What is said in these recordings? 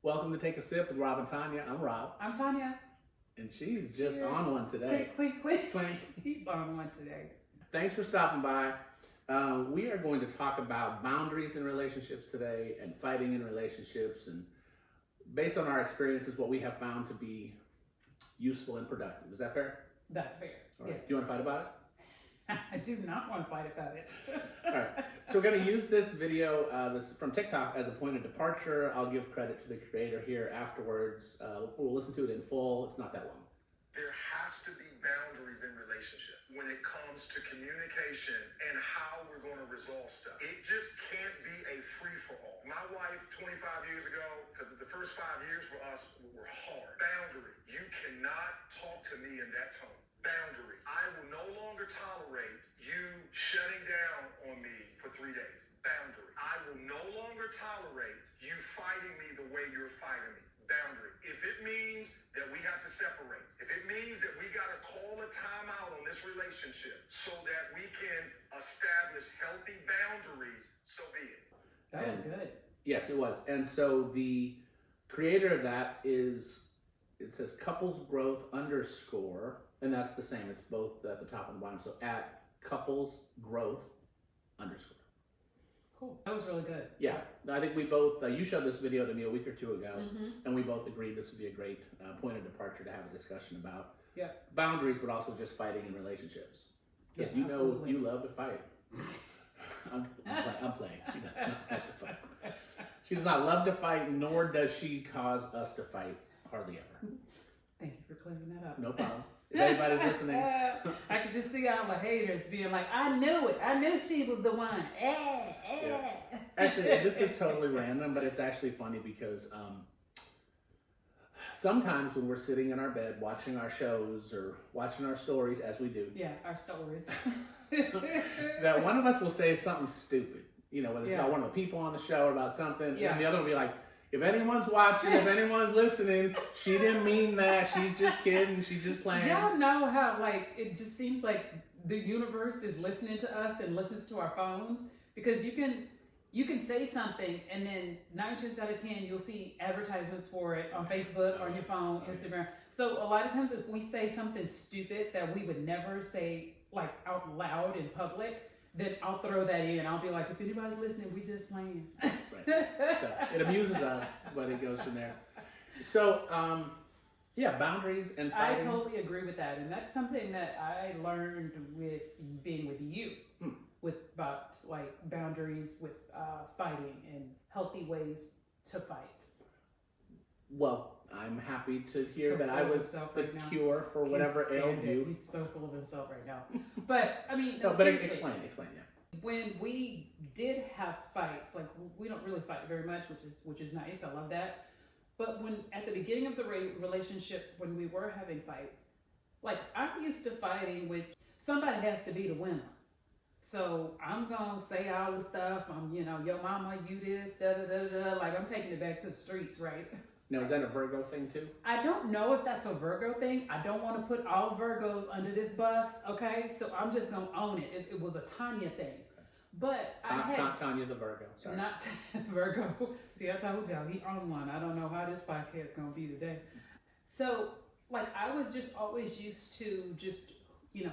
Welcome to Take a Sip with Rob and Tonia. I'm Rob. I'm Tonia. And she's just Cheers. on one today. Quick. Clink. He's on one today. Thanks for stopping by. We are going to talk about boundaries in relationships today and fighting in relationships, and based on our experiences, what we have found to be useful and productive. Is that fair? That's fair. All right. Yes. Do you want to fight about it? I do not want to fight about it. All right. So we're going to use this video this from TikTok as a point of departure. I'll give credit to the creator here afterwards. We'll listen to it in full. It's not that long. There has to be boundaries in relationships when it comes to communication and how we're going to resolve stuff. It just can't be a free-for-all. My wife, 25 years ago, because the first 5 years for us were hard. Boundary. You cannot talk to me in that tone. Boundary. I will no longer tolerate you shutting down on me for 3 days. Boundary. I will no longer tolerate you fighting me the way you're fighting me. Boundary. If it means that we have to separate, if it means that we got to call a timeout on this relationship so that we can establish healthy boundaries, so be it. That was good. Yes, it was. And so the creator of that is, it says couples growth _, and that's the same. It's both at the top and the bottom. So at couples growth _. Cool. That was really good. Yeah, I think we both, you showed this video to me a week or two ago, and we both agreed this would be a great point of departure to have a discussion about boundaries, but also just fighting in relationships. Because you know absolutely. you love to fight. I'm playing. She does not love to fight. She does not love to fight, nor does she cause us to fight, hardly ever. Thank you for clearing that up. No problem. If anybody's listening. I could just see all the haters being like, I knew it. I knew she was the one. Yeah. Actually, this is totally random, but it's actually funny because sometimes when we're sitting in our bed watching our shows or watching our stories, as we do, Our stories. that one of us will say something stupid, whether it's about one of the people on the show or about something, and the other will be like, if anyone's watching, if anyone's listening, she didn't mean that. She's just kidding. She's just playing. Y'all know how, it just seems like the universe is listening to us and listens to our phones, because you can say something and then 9 times out of 10 you'll see advertisements for it on Facebook, on your phone, Instagram. So a lot of times if we say something stupid that we would never say out loud in public, then I'll throw that in. I'll be like, if anybody's listening, we just playing. Right. So it amuses us, but it goes from there. So, boundaries and fighting. I totally agree with that. And that's something that I learned with being with you, with about boundaries with fighting and healthy ways to fight. Well, I'm happy to hear So that I full of was himself the right now. cure for whatever Can't ailed stand it. you. He's so full of himself right now. But I mean, No, but seriously, explain, when we did have fights, we don't really fight very much, which is nice. I love that. But when at the beginning of the relationship, when we were having fights, I'm used to fighting with somebody has to be the winner. So I'm gonna say all the stuff. I'm, your mama, you this, da da da da. I'm taking it back to the streets, right? Now, is that a Virgo thing too? I don't know if that's a Virgo thing. I don't want to put all Virgos under this bus, okay? So I'm just going to own it. It was a Tonia thing. But Tonia the Virgo, sorry. Not Virgo. See, I told y'all, he owned one. I don't know how this podcast is going to be today. So, I was just always used to just,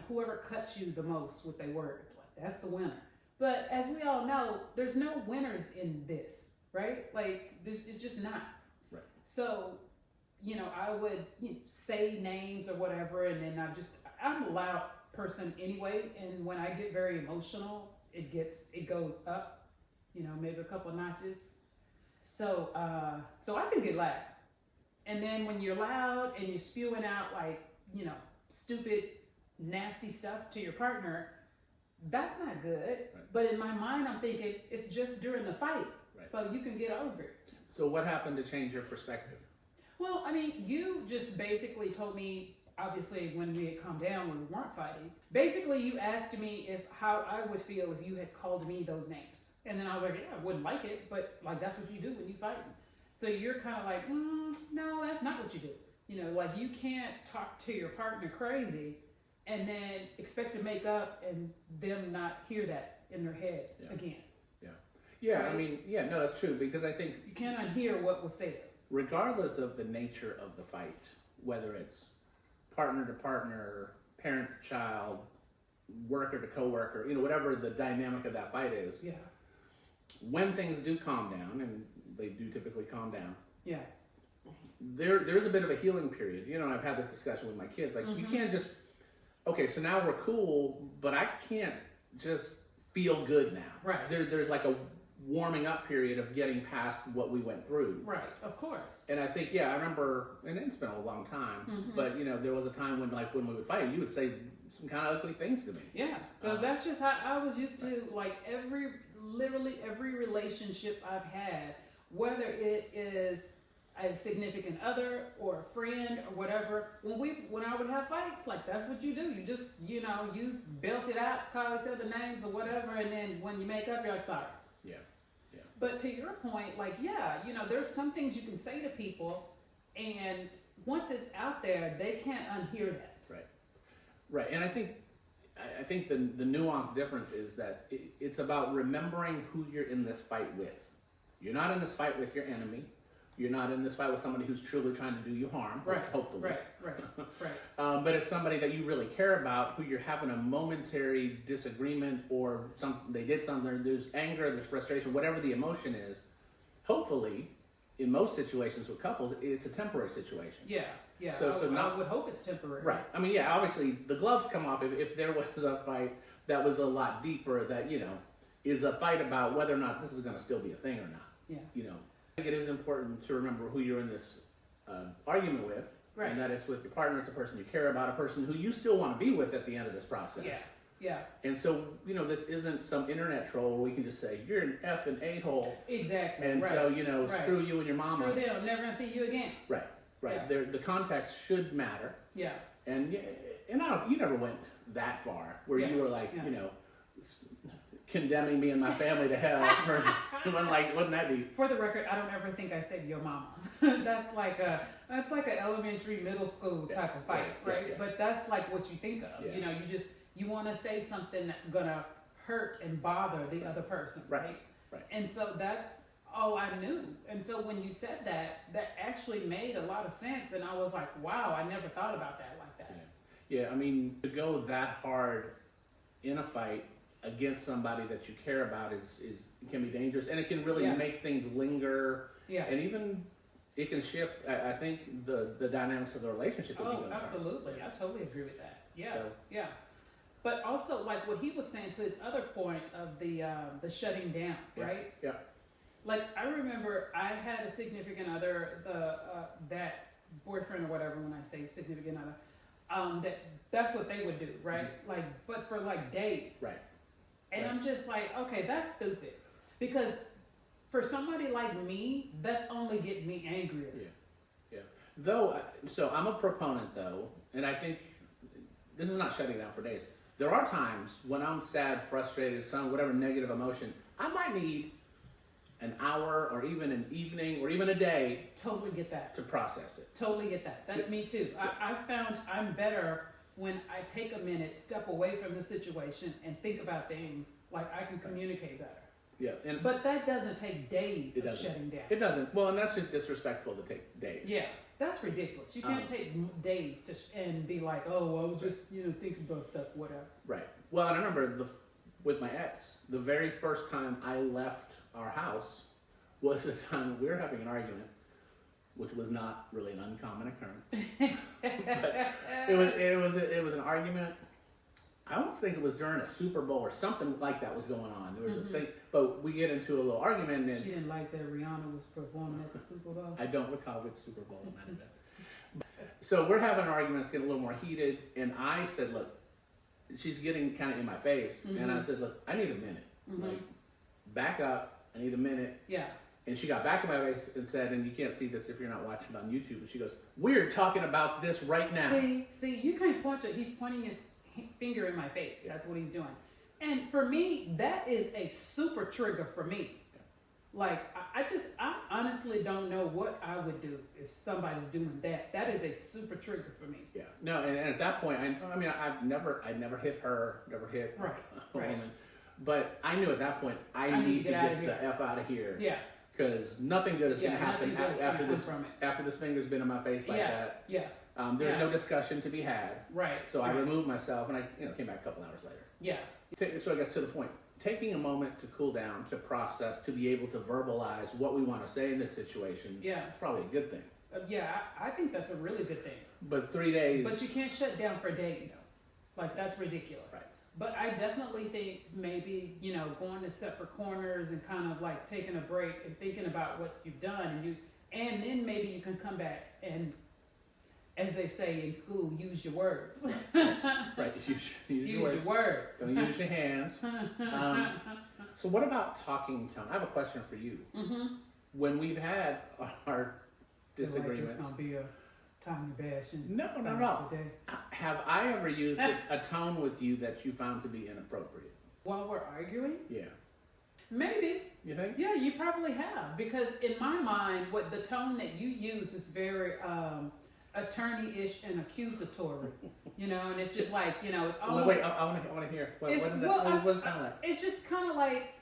whoever cuts you the most with their words, that's the winner. But as we all know, there's no winners in this, right? It's just not. Right. So, I would say names or whatever, and then I'm a loud person anyway, and when I get very emotional, it goes up, maybe a couple of notches. So I just get loud. And then when you're loud and you're spewing out stupid, nasty stuff to your partner, that's not good. Right. But in my mind, I'm thinking it's just during the fight, so you can get over it. So what happened to change your perspective? Well, I mean, you just basically told me, obviously, when we had calmed down, when we weren't fighting, basically you asked me how I would feel if you had called me those names. And then I was like, yeah, I wouldn't like it, but that's what you do when you fight. So you're kind of like, no, that's not what you do. You can't talk to your partner crazy and then expect to make up and them not hear that in their head again. Yeah, Right? I mean, no, that's true, because I think You cannot hear what was said. regardless of the nature of the fight, whether it's partner to partner, parent to child, worker to coworker, whatever the dynamic of that fight is, Yeah. when things do calm down, and they do typically calm down, Yeah. there's a bit of a healing period. I've had this discussion with my kids. Like, you can't just, okay, so now we're cool, but I can't just feel good now. Right. There's like a warming up period of getting past what we went through. Right. Of course. And I think, I remember, and it's been a long time, but there was a time when we would fight, you would say some kind of ugly things to me. Yeah, because that's just how I was used to. Like literally every relationship I've had, whether it is a significant other or a friend or whatever, when I would have fights, like, that's what you do. You just you belt it out, call each other names or whatever, and then when you make up, you're like, sorry. Yeah. But to your point, like, there's some things you can say to people, and once it's out there, they can't unhear that. Right. And I think the nuanced difference is that it's about remembering who you're in this fight with. You're not in this fight with your enemy. You're not in this fight with somebody who's truly trying to do you harm, Right. hopefully. Right. But it's somebody that you really care about, who you're having a momentary disagreement, or they did something, there's anger, there's frustration, whatever the emotion is. Hopefully, in most situations with couples, it's a temporary situation. Yeah. So I would hope it's temporary. Right. I mean, obviously the gloves come off if there was a fight that was a lot deeper, that, is a fight about whether or not this is going to still be a thing or not. Yeah. I think it is important to remember who you're in this argument with, Right. and that it's with your partner, it's a person you care about, a person who you still want to be with at the end of this process. Yeah. And so, this isn't some internet troll where we can just say, you're an F and a-hole. Exactly. And right. so, Right. screw you and your mama. Screw them. Never gonna see you again. Right. Yeah. The context should matter. Yeah. And you never went that far where you were like, condemning me and my family to hell. Wouldn't that be? For the record, I don't ever think I said your mama. That's like a elementary, middle school type of fight, right? Yeah. But that's like what you think of. Yeah. You want to say something that's gonna hurt and bother the other person, right? Right. And so that's all I knew. And so when you said that actually made a lot of sense, and I was like, wow, I never thought about that like that. Yeah. I mean, to go that hard in a fight against somebody that you care about can be dangerous, and it can really make things linger. Yeah. And even it can shift. I think the dynamics of the relationship. Oh, absolutely. I totally agree with that. Yeah. So, yeah. But also, like what he was saying to his other point of the shutting down, right? Yeah. Like, I remember I had a significant other, that boyfriend or whatever, when I say significant other, that's what they would do, right? Mm-hmm. Like, but for like days. Right. And I'm just like, okay, that's stupid. Because for somebody like me, that's only getting me angrier. Yeah. Though, so I'm a proponent though, and I think this is not shutting down for days. There are times when I'm sad, frustrated, whatever negative emotion, I might need an hour or even an evening or even a day. Totally get that. To process it. Totally get that. That's me too. I found I'm better when I take a minute, step away from the situation and think about things, like I can communicate better. Yeah. But that doesn't take days of shutting down. It doesn't. Well, and that's just disrespectful to take days. Yeah. That's ridiculous. You can't take days and be like, oh, well, just, think about stuff, whatever. Right. Well, and I remember with my ex, the very first time I left our house was the time we were having an argument, which was not really an uncommon occurrence. But it was an argument. I don't think it was during a Super Bowl or something like that was going on. There was a thing, but we get into a little argument. And she didn't like that Rihanna was performing at the Super Bowl. I don't recall which Super Bowl it might have been. So we're having an argument, it's getting a little more heated, and I said, look, she's getting kind of in my face, and I said, look, I need a minute. Like, back up, I need a minute. Yeah. And she got back in my face and said, and you can't see this if you're not watching it on YouTube, but she goes, we're talking about this right now. See, you can't point it. He's pointing his finger in my face. Yeah. That's what he's doing. And for me, that is a super trigger for me. Yeah. Like, I honestly don't know what I would do if somebody's doing that. That is a super trigger for me. Yeah. No, and at that point, I mean, I'd never hit her, never hit a woman. But I knew at that point, I need to get the F out of here. Yeah. because nothing good is going to happen nothing good's after gonna this. come from it. After this finger's been in my face like that. Yeah. There's no discussion to be had. Right. So I right. removed myself, and I came back a couple hours later. Yeah. So I guess to the point, taking a moment to cool down, to process, to be able to verbalize what we want to say in this situation. Yeah. It's probably a good thing. I think that's a really good thing. But 3 days. But you can't shut down for days. Like, that's ridiculous. Right. But I definitely think maybe, going to separate corners and kind of like taking a break and thinking about what you've done, and then maybe you can come back and, as they say in school, use your words. Right, use your words. Don't use your hands. So what about talking tone? I have a question for you. Mm-hmm. When we've had our disagreements. It's gonna be a Tonia bashing. No. Have I ever used a tone with you that you found to be inappropriate? While we're arguing? Yeah. Maybe. You think? Yeah, you probably have. Because in my mind, what the tone that you use is very attorney-ish and accusatory. And it's just like, it's almost... Wait, I want to hear. What does that what does it sound like? It's just kind of like,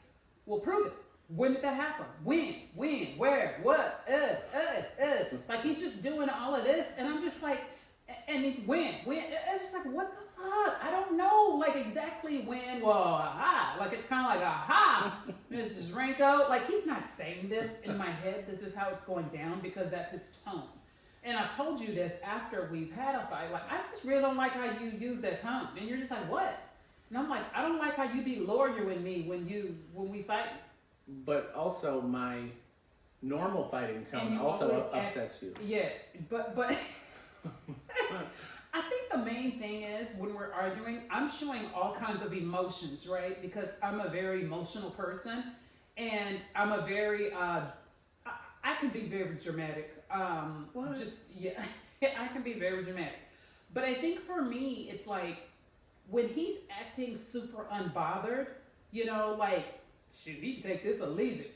well, prove it. When did that happen? When, where, what, Like, he's just doing all of this, and I'm just like, and he's when, it's just like, what the fuck? I don't know, like, exactly when, like, it's kind of like, Mrs. Renko, like, he's not saying this in my head, this is how it's going down, because that's his tone. And I've told you this after we've had a fight, like, I just really don't like how you use that tone, and you're just like, what? And I'm like, I don't like how you be lawyering me when we fight. But also my normal fighting tone also upsets you. Yes, but I think the main thing is when we're arguing, I'm showing all kinds of emotions, right? Because I'm a very emotional person, and I'm a very I can be very dramatic. I can be very dramatic. But I think for me, it's like when he's acting super unbothered, like, shoot, he can take this or leave it.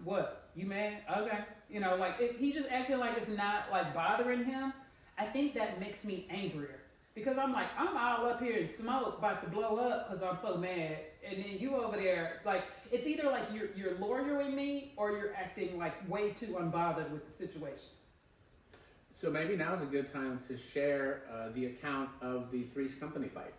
What? You mad? Okay. Like, if he just acting like it's not like bothering him, I think that makes me angrier. Because I'm like, I'm all up here in smoke about to blow up because I'm so mad. And then you over there, like, it's either like you're lawyering me or you're acting like way too unbothered with the situation. So maybe now's a good time to share the account of the Three's Company fight.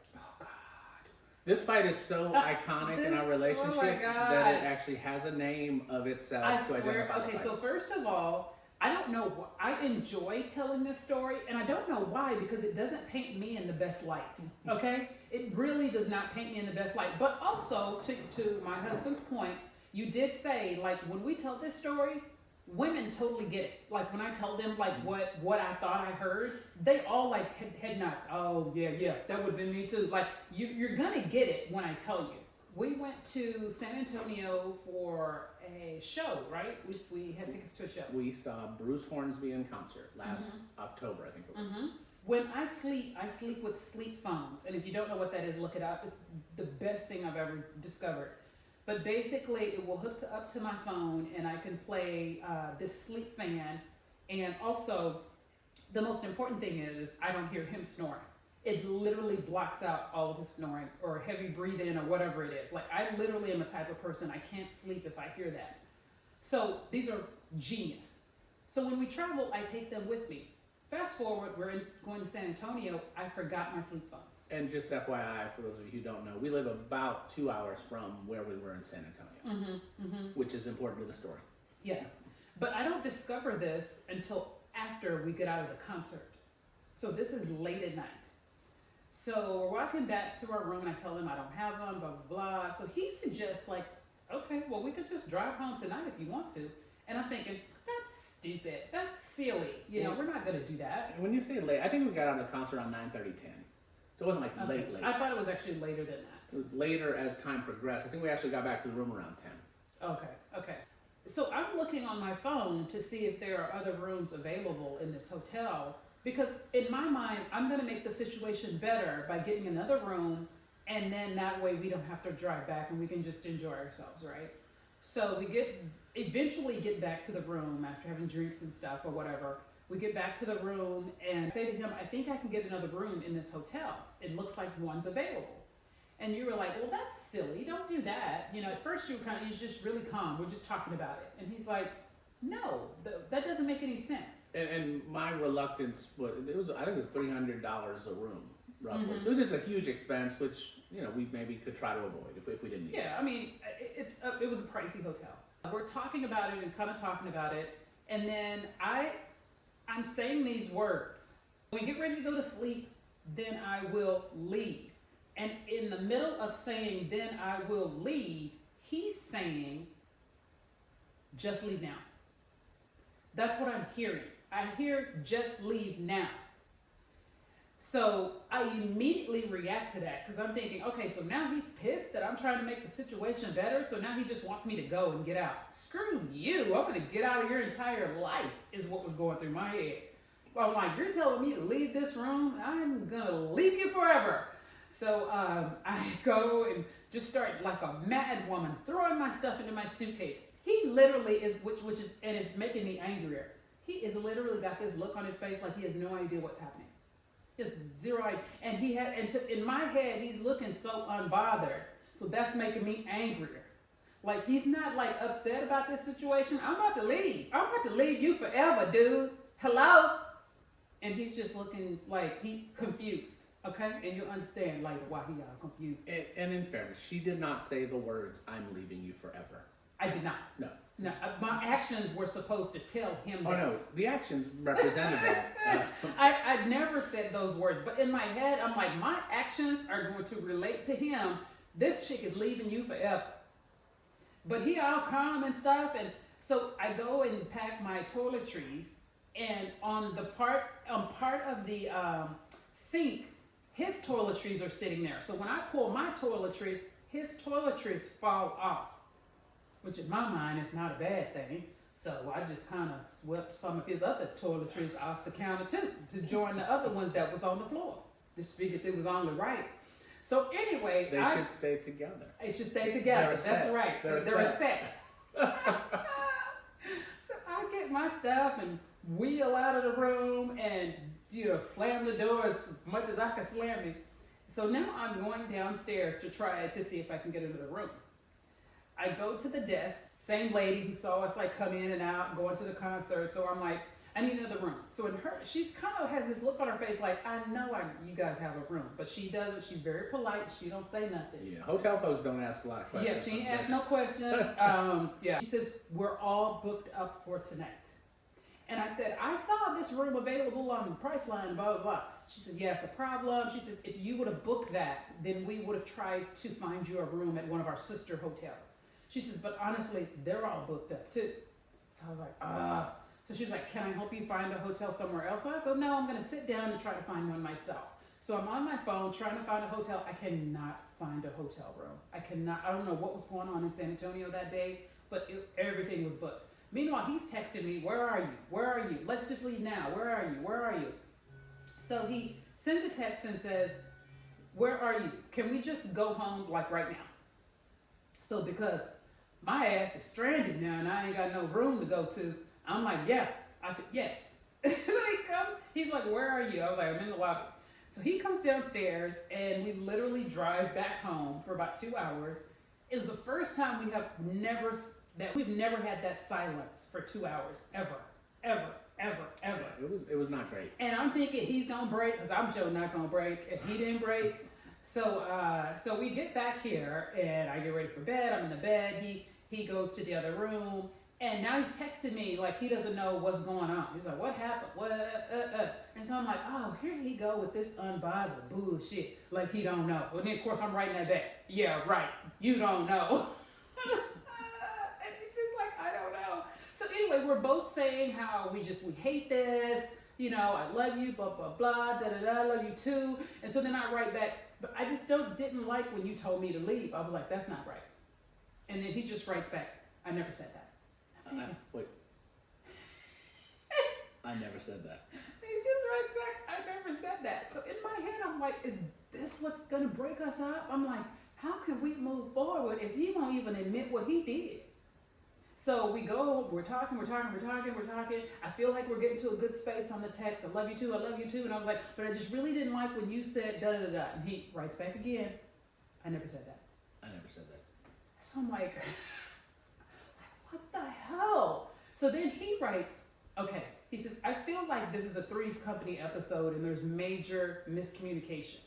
This fight is so iconic in our relationship that it actually has a name of itself. I swear. Okay, so first of all, I don't know. I enjoy telling this story, and I don't know why, because it doesn't paint me in the best light. Okay, it really does not paint me in the best light. But also, to my husband's point, you did say, like, when we tell this story, women totally get it. Like, when I tell them like what I thought I heard, they all like head nod. Oh yeah, that would have been me too. Like, you're gonna get it when I tell you. We went to San Antonio for a show, right? We had tickets to a show. We saw Bruce Hornsby in concert last October, I think it was. Mm-hmm. When I sleep with sleep phones, and if you don't know what that is, look it up. It's the best thing I've ever discovered. But basically, it will hook up to my phone, and I can play this sleep fan. And also, the most important thing is I don't hear him snoring. It literally blocks out all of his snoring or heavy breathing or whatever it is. Like, I literally am a type of person, I can't sleep if I hear that. So these are genius. So when we travel, I take them with me. Fast forward, going to San Antonio, I forgot my sleep phones. And just FYI, for those of you who don't know, we live about 2 hours from where we were in San Antonio, which is important to the story. Yeah, but I don't discover this until after we get out of the concert. So this is late at night. So we're walking back to our room, and I tell him I don't have them, blah, blah, blah. So he suggests, like, okay, well, we could just drive home tonight if you want to. And I'm thinking, that's stupid. That's silly. We're not going to do that. And when you say late, I think we got out of the concert around 9:30, 10. So it wasn't like late. I thought it was actually later than that. It was later as time progressed. I think we actually got back to the room around 10. Okay. So I'm looking on my phone to see if there are other rooms available in this hotel. Because in my mind, I'm going to make the situation better by getting another room. And then that way we don't have to drive back and we can just enjoy ourselves, right? So we eventually get back to the room after having drinks and stuff or whatever. We get back to the room and say to him, I think I can get another room in this hotel. It looks like one's available. And you were like, well, that's silly. Don't do that. You know, at first you were he's just really calm. We're just talking about it. And he's like, no, that doesn't make any sense. And my reluctance was, I think it was $300 a room, roughly. So it was just a huge expense, which, you know, we maybe could try to avoid if we didn't need it. Yeah, I mean, it was a pricey hotel. We're talking about it and kind of talking about it. And then I'm saying these words. When we get ready to go to sleep, then I will leave. And in the middle of saying, then I will leave, he's saying, just leave now. That's what I'm hearing. I hear, just leave now. So I immediately react to that because I'm thinking, okay, so now he's pissed that I'm trying to make the situation better. So now he just wants me to go and get out. Screw you. I'm going to get out of your entire life is what was going through my head. Well, I'm like, you're telling me to leave this room? I'm going to leave you forever. So I go and just start like a mad woman throwing my stuff into my suitcase. He literally is, which is, and it's making me angrier. He is literally got this look on his face like he has no idea what's happening. He has zero idea. And in my head, he's looking so unbothered. So that's making me angrier. Like he's not like upset about this situation. I'm about to leave. I'm about to leave you forever, dude. Hello? And he's just looking like he's confused. Okay? And you'll understand later why he got confused. And in fairness, she did not say the words, I'm leaving you forever. I did not. No. No, my actions were supposed to tell him that. Oh no, the actions represented that. I never said those words, but in my head, I'm like, my actions are going to relate to him. This chick is leaving you forever. But he all calm and stuff, and so I go and pack my toiletries, and on part of the sink, his toiletries are sitting there. So when I pull my toiletries, his toiletries fall off. Which in my mind is not a bad thing. So I just kind of swept some of his other toiletries off the counter too, to join the other ones that was on the floor. Just figured it was only right. So anyway, they should stay together. They should stay together. That's right. They're a set. So I get my stuff and wheel out of the room and slam the door as much as I can slam it. So now I'm going downstairs to try to see if I can get into the room. I go to the desk, same lady who saw us like come in and out, going to the concert. So I'm like, I need another room. So in her, she's kind of has this look on her face like, I know you guys have a room, but she doesn't. She's very polite. She don't say nothing. Yeah, hotel folks don't ask a lot of questions. Yeah, she ain't asked no questions. Yeah, she says we're all booked up for tonight. And I said, I saw this room available on Priceline, blah, blah, blah. She said, yeah, it's a problem. She says, if you would have booked that, then we would have tried to find you a room at one of our sister hotels. She says, but honestly, they're all booked up too. So I was like, So she was like, can I help you find a hotel somewhere else? So I go, no, I'm going to sit down and try to find one myself. So I'm on my phone trying to find a hotel. I cannot find a hotel room. I don't know what was going on in San Antonio that day, but everything was booked. Meanwhile, he's texting me, where are you? Where are you? Let's just leave now. Where are you? Where are you? So he sends a text and says, where are you? Can we just go home like right now? So because my ass is stranded now and I ain't got no room to go to, I'm like, yeah. I said, yes. So he comes, he's like, where are you? I was like, I'm in the lobby. So he comes downstairs and we literally drive back home for about 2 hours. It was the first time we've never had that silence for 2 hours, ever. It was not great. And I'm thinking he's gonna break, because I'm sure not gonna break, and he didn't break. So we get back here and I get ready for bed. I'm in the bed. He goes to the other room. And now he's texting me like he doesn't know what's going on. He's like, what happened? And so I'm like, oh, here he go with this unbothered bullshit. Like he don't know. And then, of course, I'm writing that back. Yeah, right. You don't know. And it's just like, I don't know. So anyway, we're both saying how we hate this. I love you, blah, blah, blah, da-da-da, I love you too. And so then I write back, but I just didn't like when you told me to leave. I was like, that's not right. And then he just writes back, I never said that. Wait. I never said that. He just writes back, I never said that. So in my head, I'm like, is this what's going to break us up? I'm like, how can we move forward if he won't even admit what he did? So we go, we're talking. I feel like we're getting to a good space on the text. I love you too. And I was like, but I just really didn't like when you said da-da-da-da. And he writes back again, I never said that. I never said that. So I'm like, what the hell? So then he writes, okay, he says, I feel like this is a Three's Company episode and there's major miscommunication.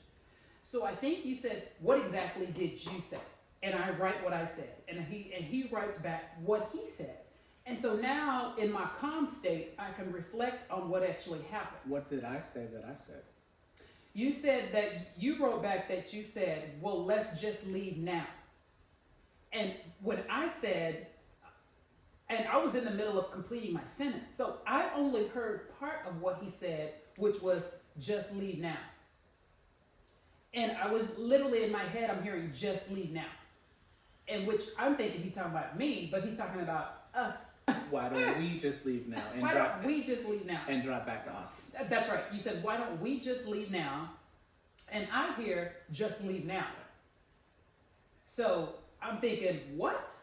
So I think you said, what exactly did you say? And I write what I said. And he writes back what he said. And so now in my calm state, I can reflect on what actually happened. What did I say that I said? You said that you wrote back that you said, well, let's just leave now. And when I said, and I was in the middle of completing my sentence, so I only heard part of what he said, which was just leave now. And I was literally in my head, I'm hearing just leave now. And which I'm thinking he's talking about me, but he's talking about us. Why don't we just leave now? And Why don't we just leave now? And drive back to Austin. That's right. You said, why don't we just leave now? And I hear just leave now. So I'm thinking, what?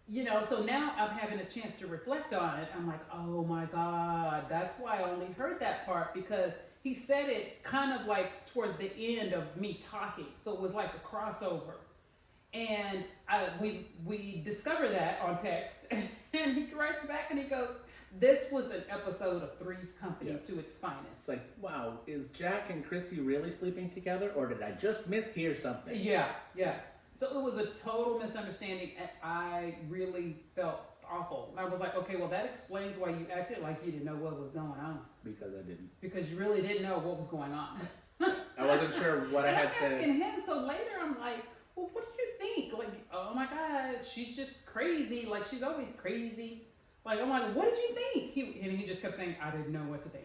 You know, so now I'm having a chance to reflect on it. I'm like, oh my God, that's why I only heard that part, because he said it kind of like towards the end of me talking. So it was like a crossover. And we discover that on text. And he writes back and he goes, this was an episode of Three's Company to its finest. It's like, wow, is Jack and Chrissy really sleeping together, or did I just mishear something? Yeah. So it was a total misunderstanding, and I really felt awful. And I was like, okay, well, that explains why you acted like you didn't know what was going on. Because I didn't. Because you really didn't know what was going on. I wasn't sure what I had said. I'm asking him, so later I'm like, well, what do you think? Like, oh my God, she's just crazy. Like, she's always crazy. Like, I'm like, what did you think? And he just kept saying, I didn't know what to think.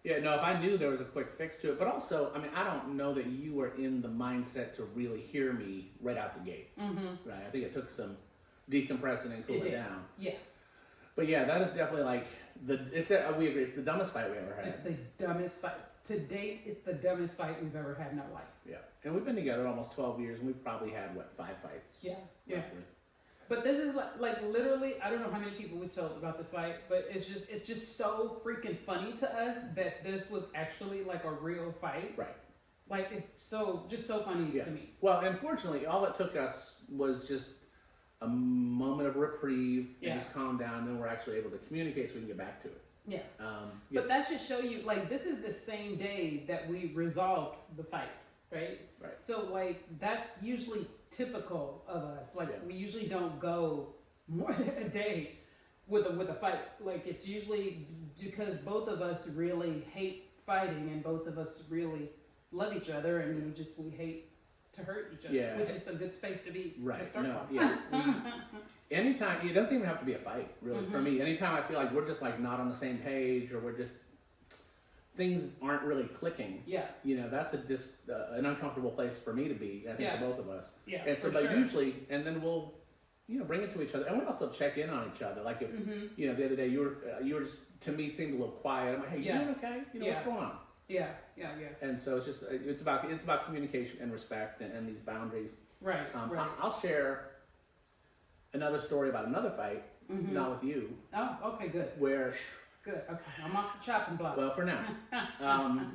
Yeah, no, if I knew there was a quick fix to it, but also, I mean, I don't know that you were in the mindset to really hear me right out the gate. Mm-hmm. Right? I think it took some decompressing and cooling down. Yeah. But yeah, that is definitely like, we agree, it's the dumbest fight we ever had. It's the dumbest fight. To date, it's the dumbest fight we've ever had in our life. Yeah. And we've been together almost 12 years, and we've probably had, 5 fights? Yeah. Roughly. But this is like literally, I don't know how many people we've told about this fight, but it's just so freaking funny to us that this was actually like a real fight. Right. Like, it's so funny to me. Well, unfortunately, all it took us was just a moment of reprieve, things calm down, and then we're actually able to communicate so we can get back to it. Yeah. But that should show you, like, this is the same day that we resolved the fight, right? Right. So, like, that's usually typical of us. Like, we usually don't go more than a day with a fight. Like, it's usually because both of us really hate fighting and both of us really love each other, and we hate to hurt each other, which is a good space to be to start from. Anytime, it doesn't even have to be a fight, really, for me. Anytime I feel like we're just like not on the same page, or we're just, things aren't really clicking. Yeah. You know, that's an uncomfortable place for me to be, I think, for both of us. Yeah. And so, but usually, and then we'll, bring it to each other. And we also check in on each other. Like if, the other day you were just, to me, seemed a little quiet. I'm like, hey, you doing okay? What's going on? Yeah. And so it's just, it's about communication and respect and these boundaries. Right. I'll share another story about another fight, not with you. Oh, okay, good. Good, okay, I'm off the chopping block. Well, for now.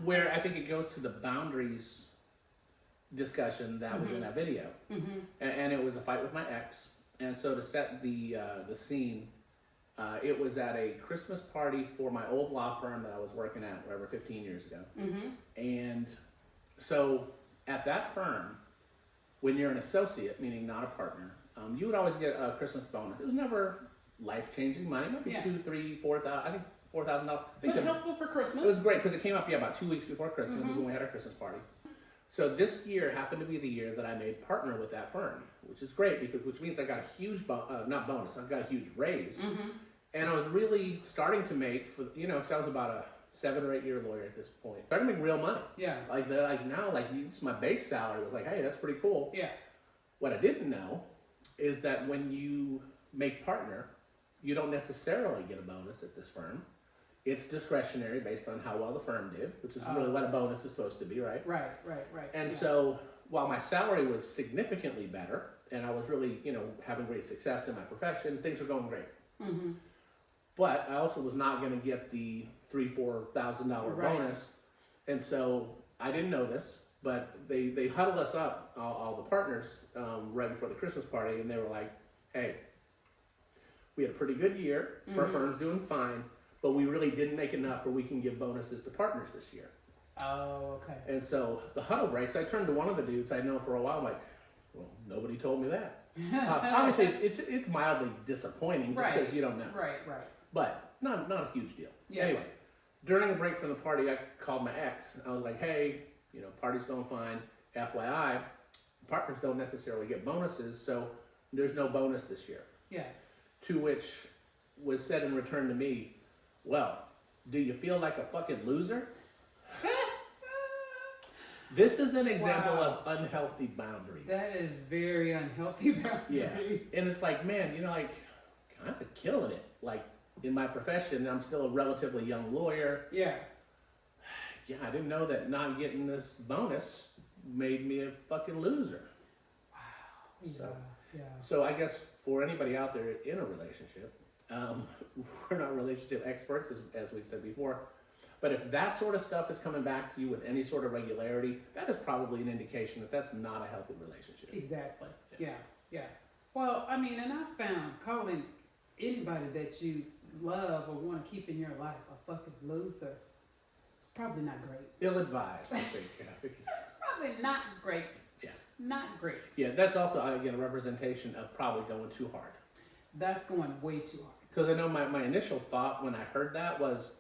Where I think it goes to the boundaries discussion that was in that video. And it was a fight with my ex. And so to set the scene, it was at a Christmas party for my old law firm that I was working at, 15 years ago. And so at that firm, when you're an associate, meaning not a partner, you would always get a Christmas bonus. It was never life-changing money. It might be $2,000, $3,000, $4,000. I think $4,000. But helpful for Christmas. It was great because it came up about 2 weeks before Christmas is when we had our Christmas party. So this year happened to be the year that I made partner with that firm, which is great which means I got a huge not bonus. I got a huge raise, and I was really starting to make because I was about a 7 or 8 year lawyer at this point. Starting to make real money. Yeah. Now my base salary was like, hey, that's pretty cool. Yeah. What I didn't know is that when you make partner, you don't necessarily get a bonus at this firm. It's discretionary based on how well the firm did, which is really what a bonus is supposed to be, right? Right. And so while my salary was significantly better, and I was really, having great success in my profession, things were going great. But I also was not going to get the $3,000-4,000 bonus. And so I didn't know this. But they huddled us up, all the partners, right before the Christmas party, and they were like, "Hey, we had a pretty good year. Our firm's doing fine, but we really didn't make enough where we can give bonuses to partners this year." Oh, okay. And so the huddle breaks. I turned to one of the dudes I'd known for a while, like, "Well, nobody told me that." Obviously, it's mildly disappointing just because you don't know. Right. But not a huge deal. Yeah. Anyway, during the break from the party, I called my ex. I was like, "Hey, party's going fine. FYI, partners don't necessarily get bonuses, so there's no bonus this year." Yeah. To which was said in return to me, "Well, do you feel like a fucking loser?" This is an example of unhealthy boundaries. That is very unhealthy boundaries. Yeah. And it's like, man, like, kind of killing it. Like, in my profession, I'm still a relatively young lawyer. Yeah. Yeah, I didn't know that not getting this bonus made me a fucking loser. Wow. So I guess for anybody out there in a relationship, we're not relationship experts, as we said before, but if that sort of stuff is coming back to you with any sort of regularity, that is probably an indication that that's not a healthy relationship. Exactly. Yeah. Well, I mean, and I found calling anybody that you love or want to keep in your life a fucking loser, it's probably not great. Ill-advised, I think. Probably not great. Yeah. Not great. Yeah, that's also, again, a representation of probably going too hard. That's going way too hard. Because I know my initial thought when I heard that was,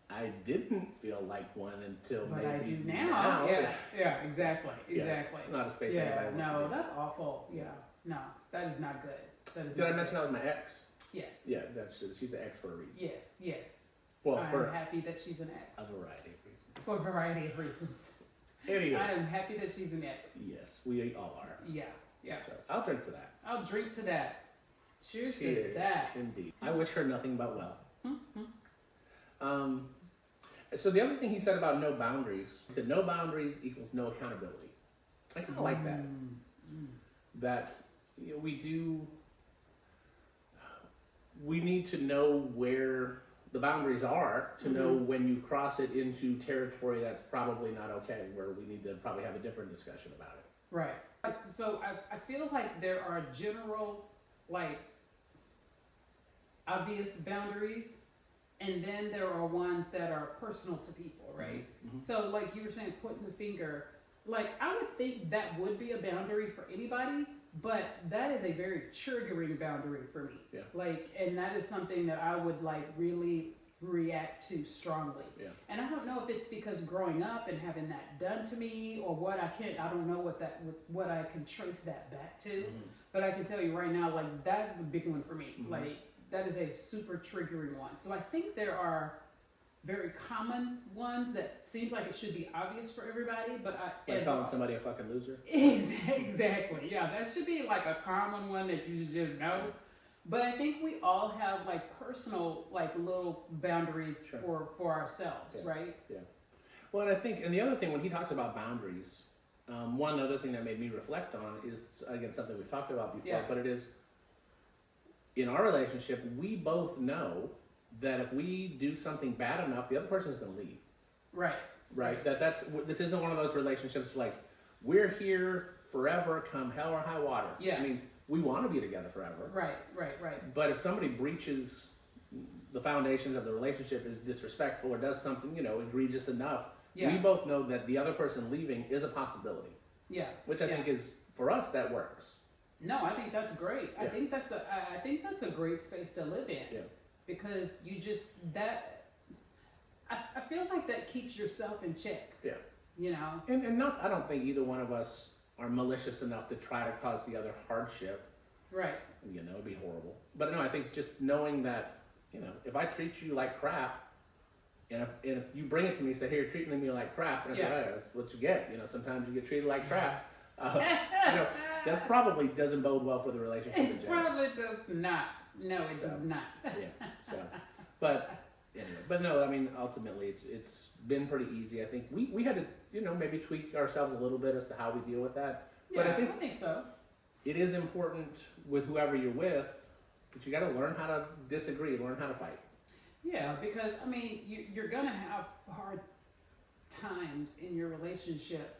I didn't feel like one until but maybe I do now. Yeah, exactly. Yeah, it's not a space anybody wants to be. That's awful. Yeah, no, that is not good. Did I mention that was my ex? Yes. Yeah, she's an ex for a reason. Yes. Well, I'm for happy that she's an ex. a variety of reasons. For a variety of reasons. Anyway. I am happy that she's an ex. Yes, we all are. Yeah. So I'll drink to that. I'll drink to that. Cheers to that. Indeed. I wish her nothing but well. So the other thing he said about no boundaries, he said no boundaries equals no accountability. I kind of like that. That we need to know where the boundaries are to know when you cross it into territory that's probably not okay, where we need to probably have a different discussion about it. Right. So I feel like there are general, like, obvious boundaries, and then there are ones that are personal to people, right? Mm-hmm. So like you were saying, pointing the finger, like I would think that would be a boundary for anybody, but that is a very triggering boundary for me. Yeah. Like, and that is something that I would like really react to strongly. Yeah. And I don't know if it's because growing up and having that done to me or what, I don't know what I can trace that back to, but I can tell you right now, like that's a big one for me. Like that is a super triggering one. So I think there are very common ones that seems like it should be obvious for everybody, but like calling somebody a fucking loser. Exactly. Yeah, that should be like a common one that you should just know. But I think we all have like personal, like little boundaries for ourselves, right? Yeah. Well, and I think, and the other thing when he talks about boundaries, one other thing that made me reflect on is, again, something we've talked about before, but it is, in our relationship, we both know that if we do something bad enough, the other person is going to leave. Right. This isn't one of those relationships like we're here forever, come hell or high water. Yeah. I mean, we want to be together forever. Right. But if somebody breaches the foundations of the relationship, is disrespectful or does something, egregious enough, we both know that the other person leaving is a possibility. Yeah. Which I think is, for us, that works. No, I think that's great. I think that's a great space to live in. Yeah. Because you just I feel like that keeps yourself in check. Yeah. And not, I don't think either one of us are malicious enough to try to cause the other hardship. Right. That would be horrible. But no, I think just knowing that, if I treat you like crap, and if you bring it to me and say, hey, you're treating me like crap, and I say, hey, that's what you get. Sometimes you get treated like crap. That probably doesn't bode well for the relationship in general. It probably does not. No, it does not. But anyway, but no, I mean, ultimately, it's been pretty easy. I think we had to, maybe tweak ourselves a little bit as to how we deal with that. Yeah, but I think so. It is important with whoever you're with, but you got to learn how to disagree, learn how to fight. Yeah, because I mean, you're gonna have hard times in your relationship,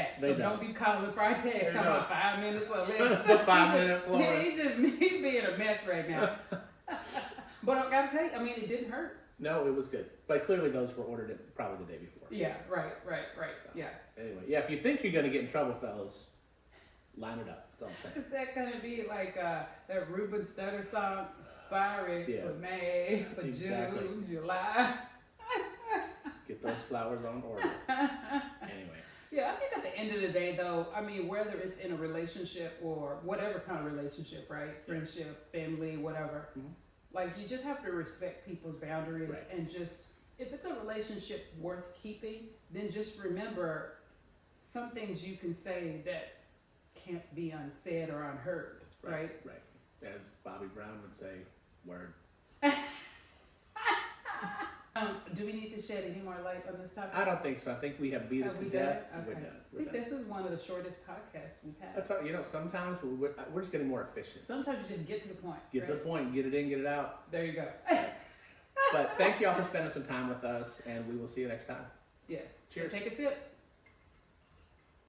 that. They So don't be calling Friday talking They about 5 minutes or less. The 5-minute floors. He's being a mess right now. But I gotta tell you, I mean, it didn't hurt. No, it was good. But clearly those were ordered probably the day before. Yeah, right. So, Yeah. Anyway, yeah, if you think you're going to get in trouble, fellas, line it up. That's all I'm saying. Is that gonna be like that Ruben Studdard song? Sorry Yeah. for May, for Exactly. June, July. Get those flowers on order. Anyway. Yeah, I think at the end of the day, though, I mean, whether it's in a relationship or whatever kind of relationship, right? Friendship, family, whatever. Mhm. Like, you just have to respect people's boundaries Right. and just, if it's a relationship worth keeping, then just remember some things you can say that can't be unsaid or unheard, right? Right. As Bobby Brown would say, word. Do we need to shed any more light on this topic? I don't think so. I think we have beat Have it we to done death. it? We're Okay. done. I We're think done. this is one of the shortest podcasts we've had. That's all, sometimes we're just getting more efficient. Sometimes you just get to the point. Get to the point, get it in, get it out. There you go. But thank you all for spending some time with us, and we will see you next time. Yes. Cheers. So take a sip.